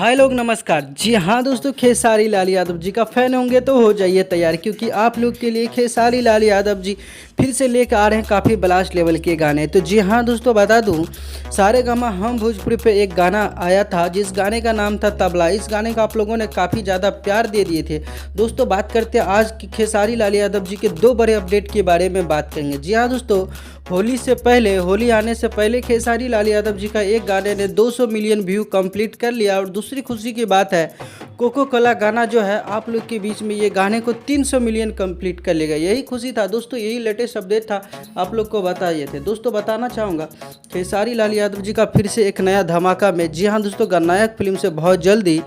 भाई लोग नमस्कार। जी हाँ दोस्तों, खेसारी लाल यादव जी का फैन होंगे तो हो जाइए तैयार, क्योंकि आप लोग के लिए खेसारी लाल यादव जी फिर से लेकर आ रहे हैं काफ़ी ब्लास्ट लेवल के गाने। तो जी हाँ दोस्तों, बता दूं सारेगामा हम भोजपुरी पे एक गाना आया था जिस गाने का नाम था तबला। इस गाने का आप लोगों ने काफ़ी ज़्यादा प्यार दे दिए थे। दोस्तों बात करते हैं आज की खेसारी लाल यादव जी के दो बड़े अपडेट के बारे में बात करेंगे। जी हाँ दोस्तों, होली आने से पहले खेसारी लाल यादव जी का एक गाने ने 200 मिलियन व्यू कंप्लीट कर लिया। और दूसरी खुशी की बात है, कोको कोला गाना जो है आप लोग के बीच में ये गाने को 300 मिलियन कंप्लीट कर लेगा। यही खुशी था दोस्तों, यही लेटेस्ट अपडेट था, आप लोग को बताइए थे। दोस्तों बताना चाहूँगा खेसारी लाल यादव जी का फिर से एक नया धमाका में। जी हाँ दोस्तों, गणनायक फिल्म से बहुत जल्दी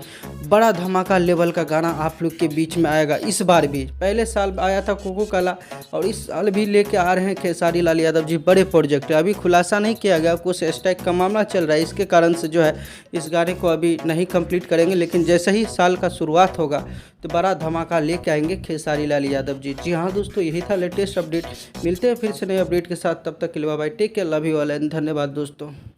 बड़ा धमाका लेवल का गाना आप लोग के बीच में आएगा। इस बार भी पहले साल आया था कोको कोला और इस साल भी लेके आ रहे हैं खेसारी लाल यादव जी बड़े प्रोजेक्ट। अभी खुलासा नहीं किया गया, कुछ स्ट्राइक का मामला चल रहा है, इसके कारण से जो है इस गाने को अभी नहीं कंप्लीट करेंगे। लेकिन जैसे ही साल का शुरुआत होगा तो बड़ा धमाका लेके आएंगे खेसारी लाल यादव जी। जी हाँ दोस्तों, यही था लेटेस्ट अपडेट। मिलते हैं फिर से नए अपडेट के साथ, तब तक के लिए bye bye, take care, love you all and धन्यवाद दोस्तों।